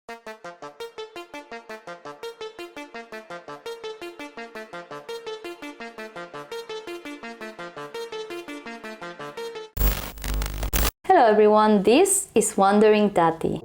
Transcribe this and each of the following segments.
Hello everyone, this is Wandering Tati.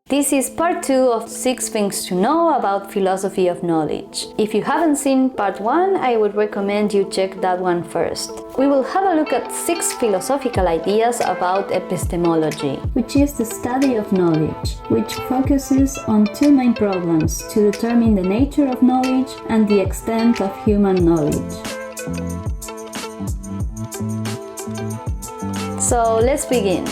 This is part 2 of 6 things to know about philosophy of knowledge. If you haven't seen part 1, I would recommend you check that one first. We will have a look at 6 philosophical ideas about epistemology, which is the study of knowledge, which focuses on 2 main problems to determine the nature of knowledge and the extent of human knowledge. So let's begin.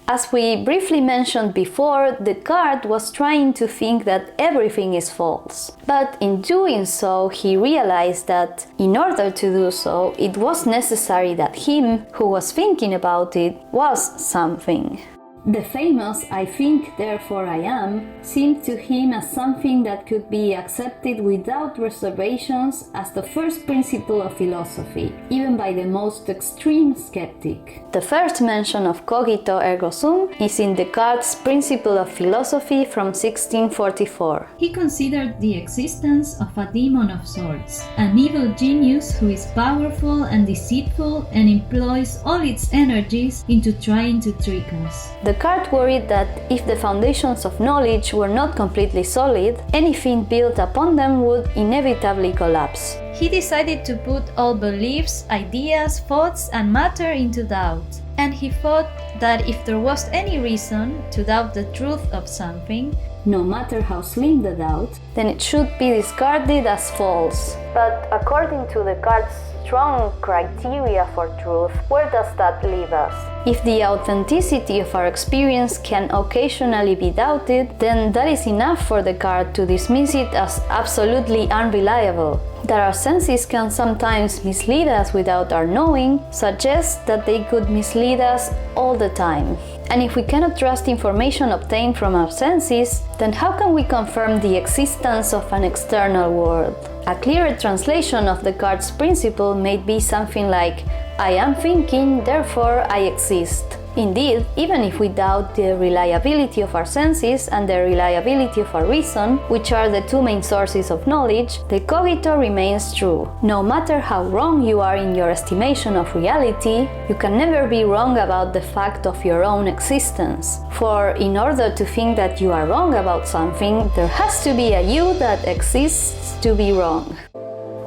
As we briefly mentioned before, Descartes was trying to think that everything is false. But in doing so, he realized that in order to do so, it was necessary that him who was thinking about it was something. The famous "I think, therefore I am" seemed to him as something that could be accepted without reservations as the first principle of philosophy, even by the most extreme skeptic. The first mention of cogito ergo sum is in Descartes' Principle of Philosophy from 1644. He considered the existence of a demon of sorts, an evil genius who is powerful and deceitful and employs all its energies into trying to trick us. Descartes worried that if the foundations of knowledge were not completely solid, anything built upon them would inevitably collapse. He decided to put all beliefs, ideas, thoughts, and matter into doubt. And he thought that if there was any reason to doubt the truth of something, no matter how slim the doubt, then it should be discarded as false. But according to Descartes' strong criteria for truth, where does that leave us? If the authenticity of our experience can occasionally be doubted, then that is enough for Descartes to dismiss it as absolutely unreliable. That our senses can sometimes mislead us without our knowing suggests that they could mislead us all the time. And if we cannot trust information obtained from our senses, then how can we confirm the existence of an external world? A clearer translation of Descartes' principle may be something like, I am thinking, therefore I exist. Indeed, even if we doubt the reliability of our senses and the reliability of our reason, which are the 2 main sources of knowledge, the cogito remains true. No matter how wrong you are in your estimation of reality, you can never be wrong about the fact of your own existence. For in order to think that you are wrong about something, there has to be a you that exists to be wrong.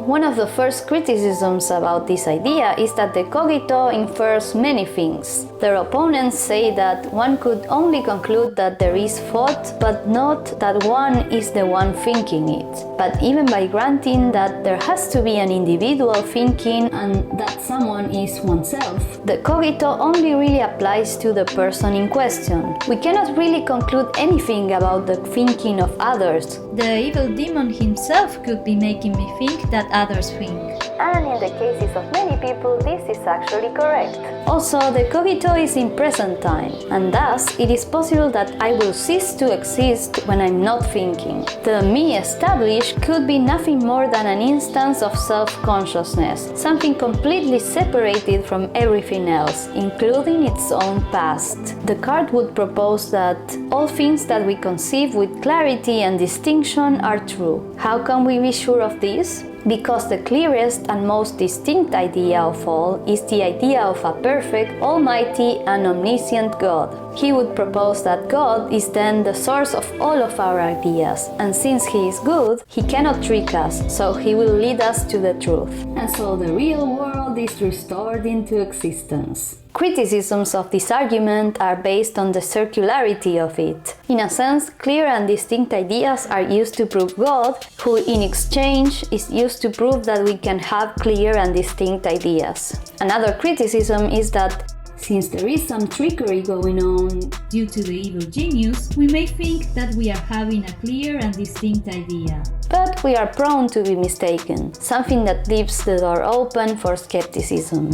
One of the first criticisms about this idea is that the cogito infers many things. Their opponents say that one could only conclude that there is thought, but not that one is the one thinking it. But even by granting that there has to be an individual thinking and that someone is oneself, the cogito only really applies to the person in question. We cannot really conclude anything about the thinking of others. The evil demon himself could be making me think that others think. And in the cases of many people, this is actually correct. Also, the cogito is in present time, and thus it is possible that I will cease to exist when I'm not thinking. The me established could be nothing more than an instance of self-consciousness, something completely separated from everything else, including its own past. Descartes would propose that all things that we conceive with clarity and distinction are true. How can we be sure of this? Because the clearest and most distinct idea of all is the idea of a perfect, almighty and omniscient God. He would propose that God is then the source of all of our ideas, and since He is good, He cannot trick us, so He will lead us to the truth. And so the real world is restored into existence. Criticisms of this argument are based on the circularity of it. In a sense, clear and distinct ideas are used to prove God, who in exchange is used to prove that we can have clear and distinct ideas. Another criticism is that since there is some trickery going on due to the evil genius, we may think that we are having a clear and distinct idea. But we are prone to be mistaken, something that leaves the door open for skepticism.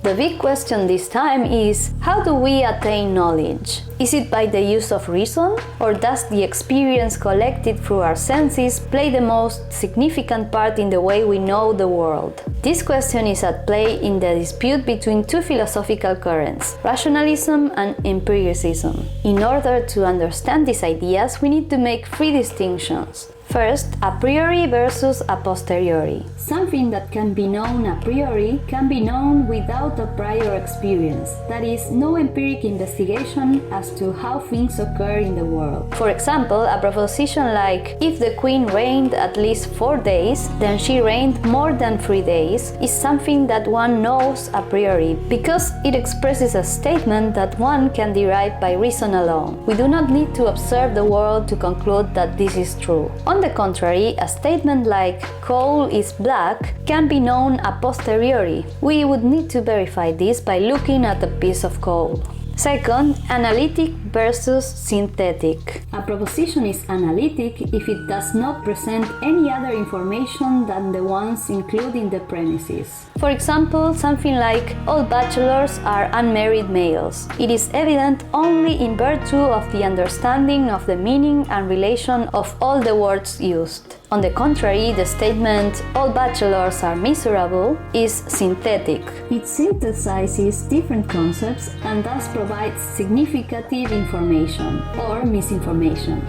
The big question this time is, how do we attain knowledge? Is it by the use of reason, or does the experience collected through our senses play the most significant part in the way we know the world? This question is at play in the dispute between two philosophical currents, rationalism and empiricism. In order to understand these ideas, we need to make three distinctions. First, a priori versus a posteriori. Something that can be known a priori can be known without a prior experience, that is, no empiric investigation as to how things occur in the world. For example, a proposition like, if the queen reigned at least 4 days, then she reigned more than 3 days, is something that one knows a priori, because it expresses a statement that one can derive by reason alone. We do not need to observe the world to conclude that this is true. On the contrary, a statement like coal is black can be known a posteriori. We would need to verify this by looking at a piece of coal. Second, analytic versus synthetic. A proposition is analytic if it does not present any other information than the ones included in the premises. For example, something like, all bachelors are unmarried males. It is evident only in virtue of the understanding of the meaning and relation of all the words used. On the contrary, the statement, all bachelors are miserable, is synthetic. It synthesizes different concepts and thus provides significant information or misinformation.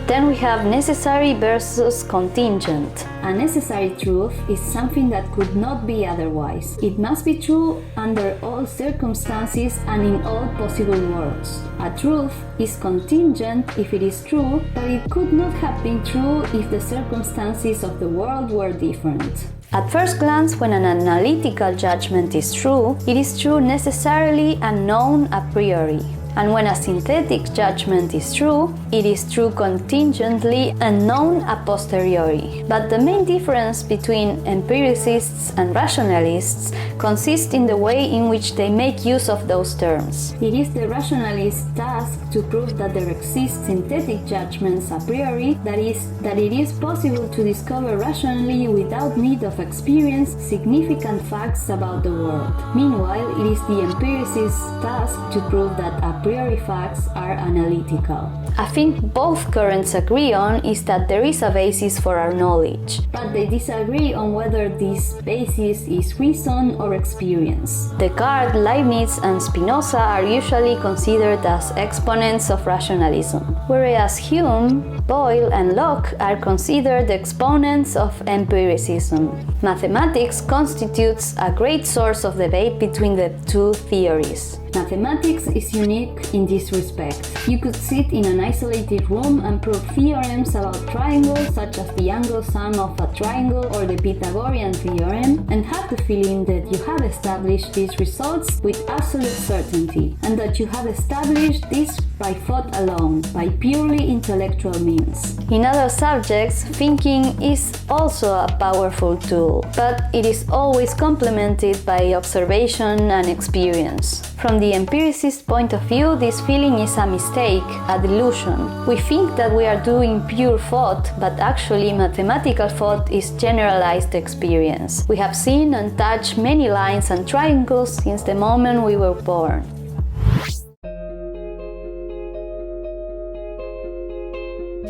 Then we have necessary versus contingent. A necessary truth is something that could not be otherwise. It must be true under all circumstances and in all possible worlds. A truth is contingent if it is true, but it could not have been true if the circumstances of the world were different. At first glance, when an analytical judgment is true, it is true necessarily and known a priori. And when a synthetic judgment is true, it is true contingently and known a posteriori. But the main difference between empiricists and rationalists consists in the way in which they make use of those terms. It is the rationalist's task to prove that there exist synthetic judgments a priori, that is, that it is possible to discover rationally without need of experience significant facts about the world. Meanwhile, it is the empiricist's task to prove that a priori facts are analytical. I think both currents agree on is that there is a basis for our knowledge, but they disagree on whether this basis is reason or experience. Descartes, Leibniz, and Spinoza are usually considered as exponents of rationalism, whereas Hume, Boyle, and Locke are considered exponents of empiricism. Mathematics constitutes a great source of debate between the two theories. Mathematics is unique in this respect. You could sit in an isolated room and prove theorems about triangles such as the angle sum of a triangle or the Pythagorean theorem and have the feeling that you have established these results with absolute certainty and that you have established this by thought alone, by purely intellectual means. In other subjects, thinking is also a powerful tool, but it is always complemented by observation and experience. From the empiricist point of view, this feeling is a mistake, a delusion. We think that we are doing pure thought, but actually mathematical thought is generalized experience. We have seen and touched many lines and triangles since the moment we were born.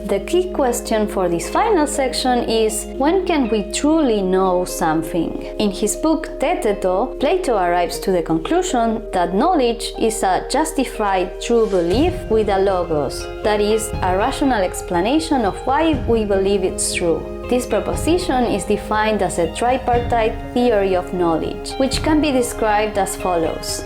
The key question for this final section is, when can we truly know something? In his book Theteto, Plato arrives to the conclusion that knowledge is a justified true belief with a logos, that is, a rational explanation of why we believe it's true. This proposition is defined as a tripartite theory of knowledge, which can be described as follows.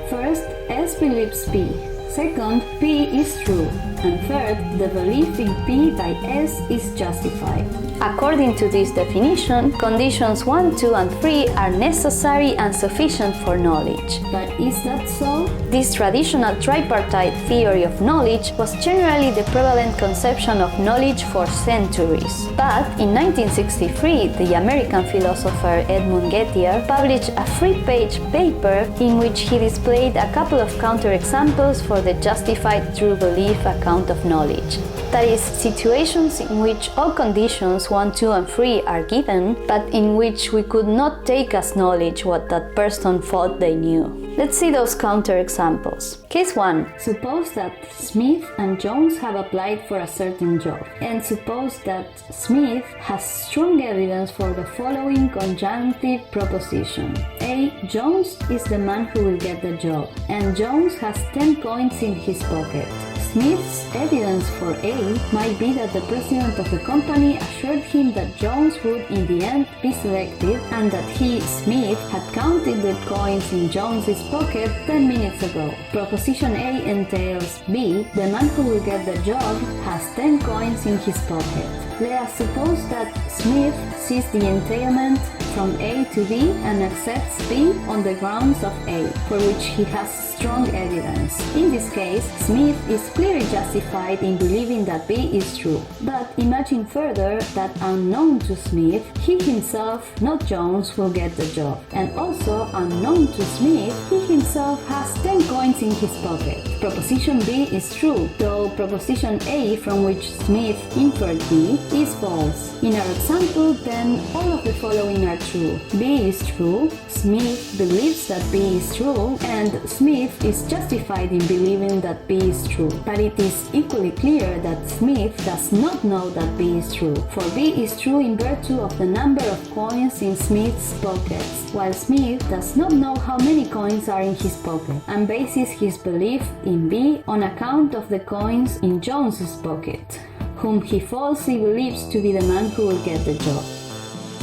First, S believes P. Second, P is true. And third, the belief in P by S is justified. According to this definition, conditions 1, 2, and 3 are necessary and sufficient for knowledge. But is that so? This traditional tripartite theory of knowledge was generally the prevalent conception of knowledge for centuries. But in 1963, the American philosopher Edmund Gettier published a 3-page paper in which he displayed a couple of counterexamples for the justified true belief account of knowledge. That is, situations in which all conditions 1, 2, and 3 are given, but in which we could not take as knowledge what that person thought they knew. Let's see those counterexamples. Case 1. Suppose that Smith and Jones have applied for a certain job. And suppose that Smith has strong evidence for the following conjunctive proposition. A. Jones is the man who will get the job, and Jones has 10 coins in his pocket. Smith's evidence for A might be that the president of the company assured him that Jones would in the end be selected and that he, Smith, had counted the coins in Jones's pocket 10 minutes ago. Proposition A entails B, the man who will get the job has 10 coins in his pocket. Let us suppose that Smith sees the entailment from A to B and accepts B on the grounds of A, for which he has strong evidence. In this case, Smith is clearly justified in believing that B is true. But imagine further that unknown to Smith, he himself, not Jones, will get the job. And also unknown to Smith, he himself has 10 coins in his pocket. Proposition B is true, though proposition A, from which Smith inferred B, is false. In our example, then, all of the following are true. B is true, Smith believes that B is true, and Smith is justified in believing that B is true. But it is equally clear that Smith does not know that B is true, for B is true in virtue of the number of coins in Smith's pockets, while Smith does not know how many coins are in his pocket, and bases his belief in B on account of the coins in Jones's pocket, whom he falsely believes to be the man who will get the job.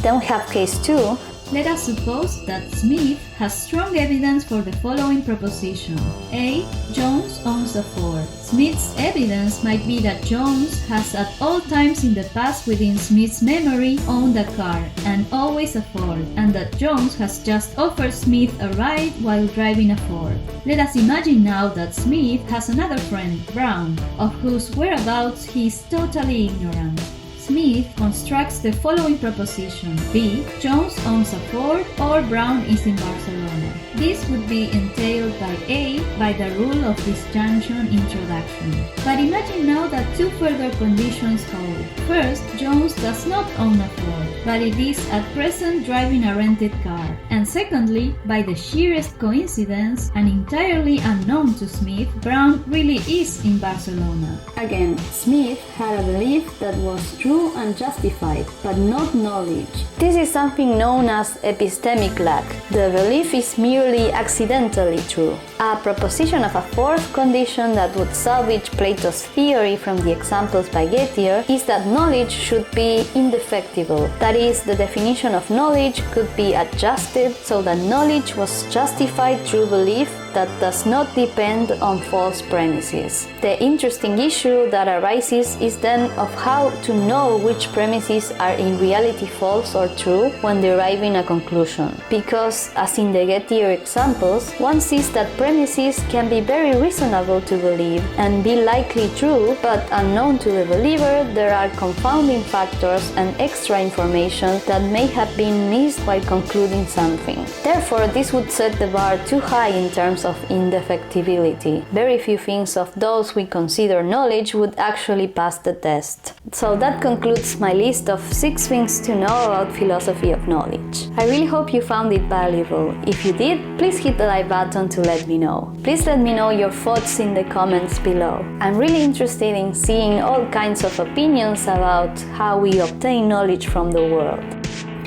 Then we have case 2. Let us suppose that Smith has strong evidence for the following proposition. A. Jones owns a Ford. Smith's evidence might be that Jones has at all times in the past within Smith's memory owned a car, and always a Ford, and that Jones has just offered Smith a ride while driving a Ford. Let us imagine now that Smith has another friend, Brown, of whose whereabouts he is totally ignorant. Smith constructs the following proposition. B. Jones owns a Ford, or Brown is in Barcelona. This would be entailed by A by the rule of disjunction introduction. But imagine now that two further conditions hold. First, Jones does not own a Ford, but it is at present driving a rented car. And secondly, by the sheerest coincidence, and entirely unknown to Smith, Brown really is in Barcelona. Again, Smith had a belief that was true and justified, but not knowledge. This is something known as epistemic lack. The belief is merely accidentally true. A proposition of a fourth condition that would salvage Plato's theory from the examples by Gettier is that knowledge should be indefectible. That is, the definition of knowledge could be adjusted so that knowledge was justified through belief that does not depend on false premises. The interesting issue that arises is then of how to know which premises are in reality false or true when deriving a conclusion. Because, as in the Gettier examples, one sees that premises can be very reasonable to believe and be likely true, but unknown to the believer, there are confounding factors and extra information that may have been missed while concluding something. Therefore, this would set the bar too high in terms of indefectibility. Very few things of those we consider knowledge would actually pass the test. So that concludes my list of 6 things to know about philosophy of knowledge. I really hope you found it valuable. If you did, please hit the like button to let me know. Please let me know your thoughts in the comments below. I'm really interested in seeing all kinds of opinions about how we obtain knowledge from the world.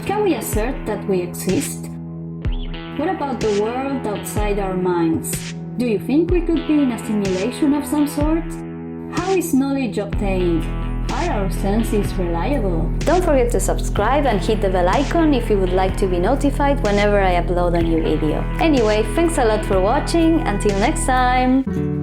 Can we assert that we exist? What about the world outside our minds? Do you think we could be in a simulation of some sort? How is knowledge obtained? Are our senses reliable? Don't forget to subscribe and hit the bell icon if you would like to be notified whenever I upload a new video. Anyway, thanks a lot for watching. Until next time!